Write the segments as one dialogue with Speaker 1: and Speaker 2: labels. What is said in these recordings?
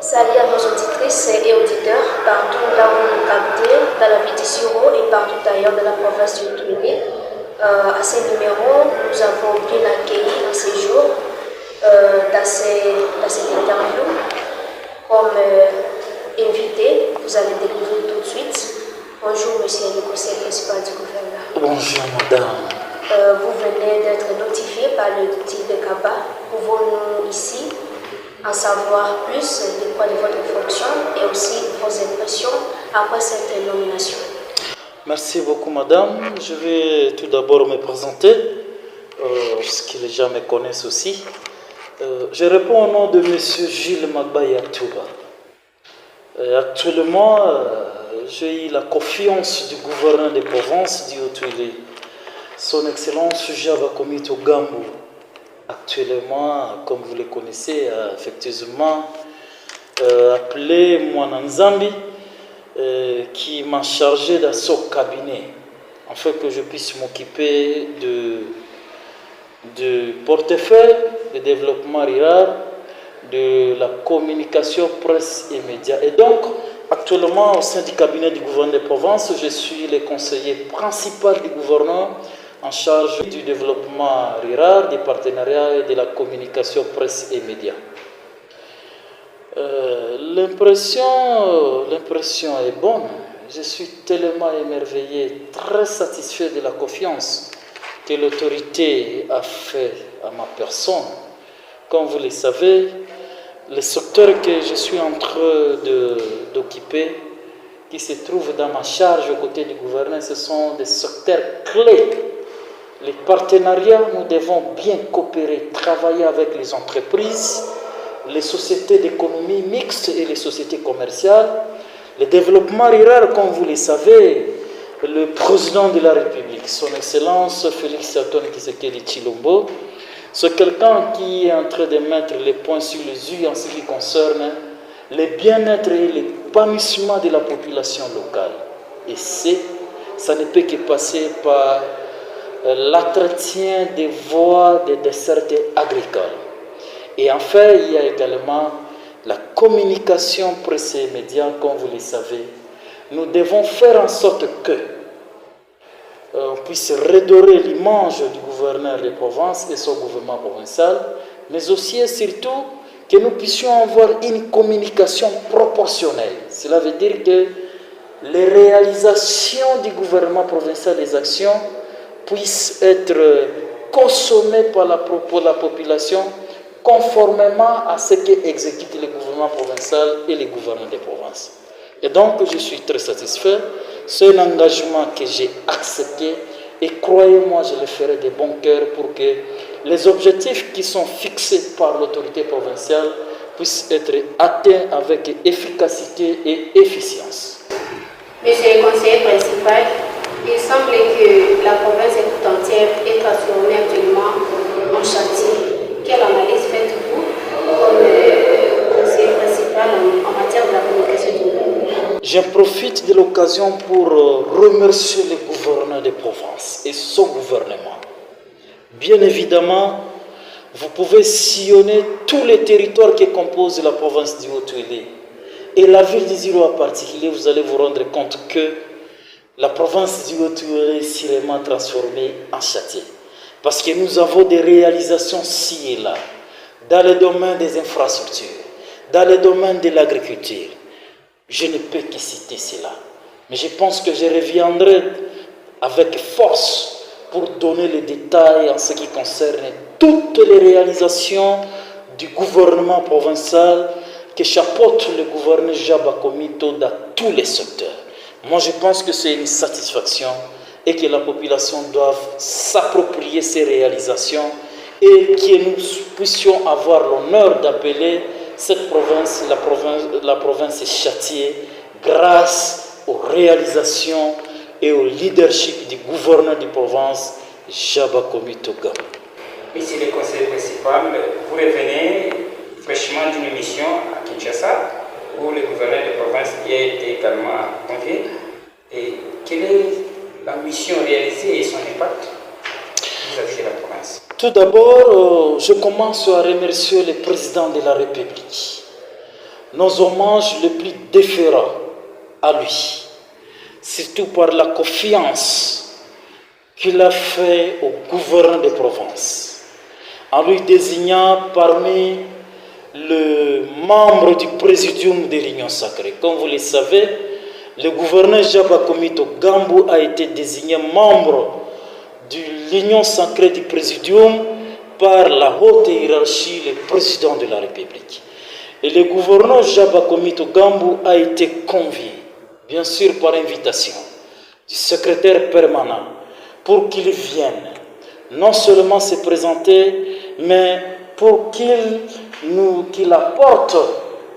Speaker 1: Salut à nos auditrices et auditeurs partout là où vous nous captez, dans la ville de Siro et partout ailleurs dans la province du Tunis. À ces numéros, nous avons bien accueilli en ces jours, dans cette interview. Comme invité, vous allez découvrir tout de suite. Bonjour, monsieur le conseiller principal du gouvernement.
Speaker 2: Bonjour, madame.
Speaker 1: Vous venez d'être notifié par le titre de CABA. Pouvons-nous ici en savoir plus de quoi de votre fonction et aussi vos impressions après cette nomination?
Speaker 2: Merci beaucoup, madame. Je vais tout d'abord me présenter, parce que les gens me connaissent aussi. Je réponds au nom de monsieur Gilles Magbaye Touba. Actuellement, j'ai eu la confiance du gouverneur de Provence, du Haut-Tuile, son Excellence Jaba Komito Gambou. Actuellement, comme vous le connaissez, effectivement, appelé Mwananzambi, qui m'a chargé de son cabinet, afin que je puisse m'occuper de portefeuille, de développement rural, de la communication presse et médias. Et donc, actuellement, au sein du cabinet du gouverneur de Provence, je suis le conseiller principal du gouverneur en charge du développement rural, des partenariats et de la communication presse et médias. L'impression est bonne. Je suis tellement émerveillé, très satisfait de la confiance que l'autorité a fait à ma personne. Comme vous le savez, le secteur que je suis en train d'occuper, qui se trouve dans ma charge aux côtés du gouverneur, ce sont des secteurs clés. Les partenariats, nous devons bien coopérer, travailler avec les entreprises, les sociétés d'économie mixte et les sociétés commerciales. Le développement rural, comme vous le savez, le président de la République, son Excellence Félix Antoine Tshisekedi Tshilombo, c'est quelqu'un qui est en train de mettre les points sur les yeux en ce qui concerne le bien-être et l'épanouissement de la population locale. Et ça ne peut que passer par l'entretien des voies des dessertes agricoles. Et enfin, il y a également la communication presse et médias, comme vous le savez. Nous devons faire en sorte que on puisse redorer l'image du gouverneur de Provence et son gouvernement provincial, mais aussi et surtout que nous puissions avoir une communication proportionnelle. Cela veut dire que les réalisations du gouvernement provincial, les actions, puissent être consommées par la population conformément à ce qu'exécute le gouvernement provincial et les gouverneurs de province. Et donc, je suis très satisfait. C'est un engagement que j'ai accepté et croyez-moi, je le ferai de bon cœur pour que les objectifs qui sont fixés par l'autorité provinciale puissent être atteints avec efficacité et efficience.
Speaker 1: Monsieur le conseiller principal, il semble que la province tout entière est transformée actuellement en chantier. Quelle analyse faites-vous comme conseiller principal en matière de la communication du gouvernement?
Speaker 2: Je profite de l'occasion pour remercier le gouverneur de Provence et son gouvernement. Bien évidemment, vous pouvez sillonner tous les territoires qui composent la province du Haut-Tuile. Et la ville de Ziro en particulier, vous allez vous rendre compte que la province du Haut-Tuile est sérieusement transformée en châtier. Parce que nous avons des réalisations ci et là, dans le domaine des infrastructures, dans le domaine de l'agriculture. Je ne peux que citer cela. Mais je pense que je reviendrai avec force pour donner les détails en ce qui concerne toutes les réalisations du gouvernement provincial que chapeaute le gouverneur Jaba Komito dans tous les secteurs. Moi, je pense que c'est une satisfaction et que la population doit s'approprier ces réalisations et que nous puissions avoir l'honneur d'appeler cette province, la province Châtier, grâce aux réalisations et au leadership du gouverneur de Provence, Jaba Komito Gambou.
Speaker 3: Monsieur le conseiller principal, vous revenez fraîchement d'une mission à Kinshasa, où le gouverneur de Provence y a été également convié. Et quelle est la mission réalisée et son impact vis-à-vis de la province?
Speaker 2: Tout d'abord, je commence à remercier le président de la République. nos hommages les plus déférents à lui, surtout par la confiance qu'il a fait au gouverneur de Provence, en lui désignant parmi les membres du présidium de l'Union sacrée. Comme vous le savez, le gouverneur Jaba Komito Gambou a été désigné membre de l'Union sacrée du présidium par la haute hiérarchie, le président de la République. Et le gouverneur Jaba Komito Gambou a été convié, bien sûr par invitation, du secrétaire permanent, pour qu'il vienne non seulement se présenter, mais pour qu'il apporte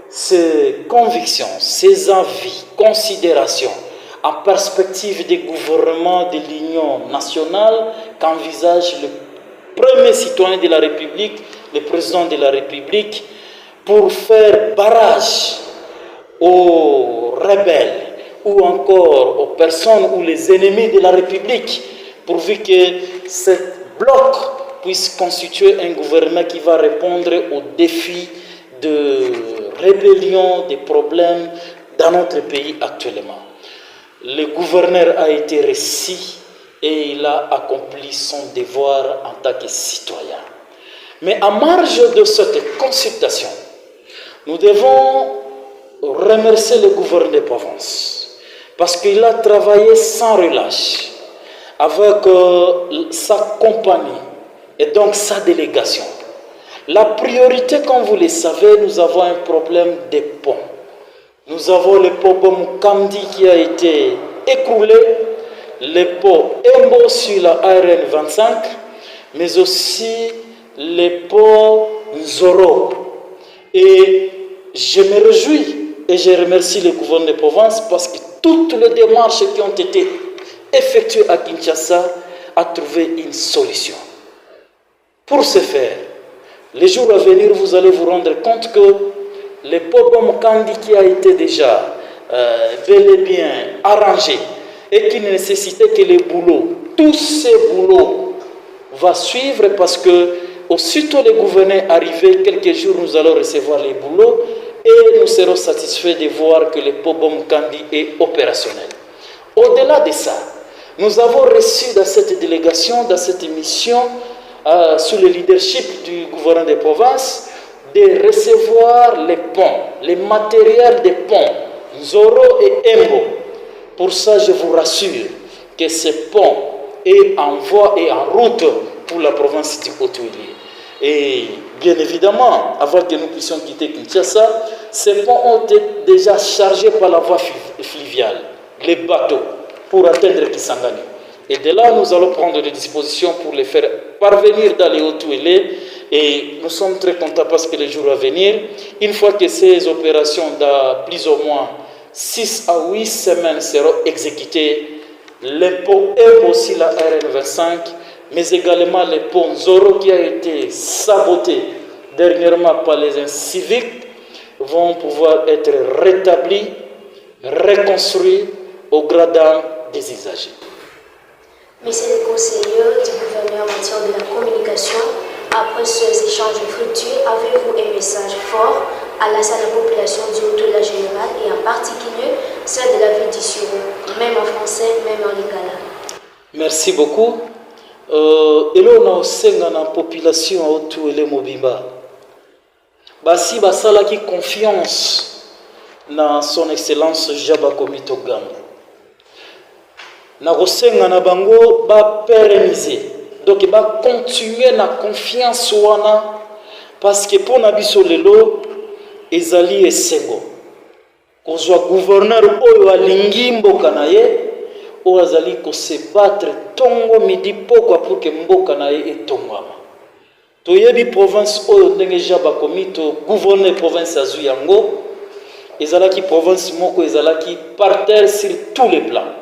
Speaker 2: ses convictions, ses avis, considérations en perspective des gouvernements de l'Union nationale qu'envisage le premier citoyen de la République, le président de la République, pour faire barrage aux rebelles ou encore aux personnes ou les ennemis de la République, pourvu que ce bloc puisse constituer un gouvernement qui va répondre aux défis de rébellion, des problèmes dans notre pays actuellement. Le gouverneur a été reçu et il a accompli son devoir en tant que citoyen. Mais en marge de cette consultation, nous devons remercier le gouverneur de Provence parce qu'il a travaillé sans relâche avec sa compagnie et donc sa délégation. La priorité, comme vous le savez, nous avons un problème de ponts. Nous avons le pont Bomukandi qui a été écroulé, le pont Embo sur la ARN 25, mais aussi le pont Nzoro. Et je me réjouis et je remercie le gouvernement de Provence parce que toutes les démarches qui ont été effectuées à Kinshasa ont trouvé une solution. Pour ce faire, les jours à venir, vous allez vous rendre compte que le pont Kandi qui a été déjà bel et bien arrangé et qui ne nécessitait que les boulots, tous ces boulots vont suivre parce que aussitôt le gouverneur arrivé, quelques jours, nous allons recevoir les boulots et nous serons satisfaits de voir que le pont Kandi est opérationnel. Au-delà de ça, nous avons reçu dans cette délégation, dans cette mission, sous le leadership du gouverneur de Provence, de recevoir les ponts, les matériels des ponts, Nzoro et Embo. Pour ça, je vous rassure que ce pont est en voie et en route pour la province du Haut-Uélé. Et bien évidemment, avant que nous puissions quitter Kinshasa, ces ponts ont été déjà chargés par la voie fluviale, les bateaux, pour atteindre Kisangani. Et de là, nous allons prendre des dispositions pour les faire parvenir dans les Haut-Uélé. Et nous sommes très contents parce que les jours à venir, une fois que ces opérations de plus ou moins 6 à 8 semaines seront exécutées, les ponts et aussi la RN25, mais également les ponts Zoro qui a été saboté dernièrement par les inciviques, vont pouvoir être rétablis, reconstruits au gradin des usagers.
Speaker 1: Monsieur le conseiller du gouverneur en matière de la communication, après ces échanges fructueux, avez-vous un message fort à la population du Haut-Uélé général et en particulier celle de la ville d'Issiro, même en français, même en lingala?
Speaker 2: Merci beaucoup. Et là, on a la population Haut-Uélé Mobimba. Basi basala qui confiance dans son excellence Jaba Komito Gambou. Na kosenga na bango ba pérenniser. Donc ba continuer na confiance wana parce que pour na biso lelo ezali esengo. Kozwa gouverneur oyo alingi mboka na ye oyo azali ko se battre tongo midi pokwa pour que mboka na ye etongwama. Toyebi province oyo ndenge Jaba Komito gouverneur province azu yango ezalaki province moko ezalaki par terre sur tous les plans.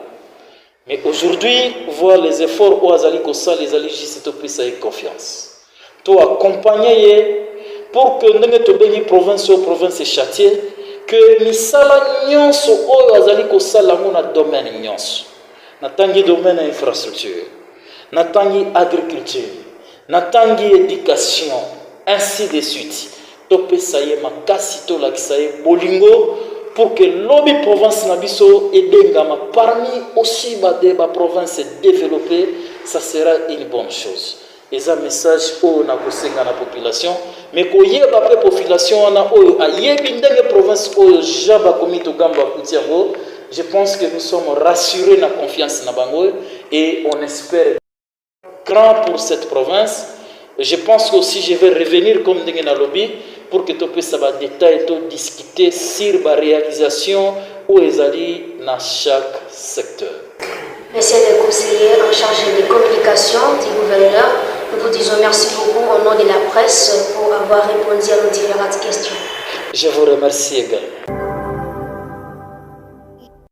Speaker 2: Mais aujourd'hui, voir les efforts au Azali Kosa, les alliés, c'est au plus avec confiance. Toi, accompagner pour que nous béni province ou province châtier, que nous salanons au Azali Kosa, la domaine nyons. Natangi domaine infrastructure, natangi agriculture, natangi éducation, ainsi de suite. topesa ye makasi tolakisa ye bolingo pour que lobby province nabiso edengama parmi aussi ba provinces développées. Ça sera une bonne chose. Et ça message au na kosenga na population mais ko yeba pe population na oyo ayebi ndenge province oyo jaba komito gamba kutiango. Je pense que nous sommes rassurés na confiance na bango et on espère grand pour cette province. Je pense que aussi je vais revenir comme ndenge na lobby pour que tu puisses avoir des détails et discuter sur la réalisation où ils allaient dans chaque secteur.
Speaker 1: Monsieur le conseiller en charge des communications du gouverneur, nous vous disons merci beaucoup au nom de la presse pour avoir répondu à nos différentes questions.
Speaker 2: Je vous remercie également.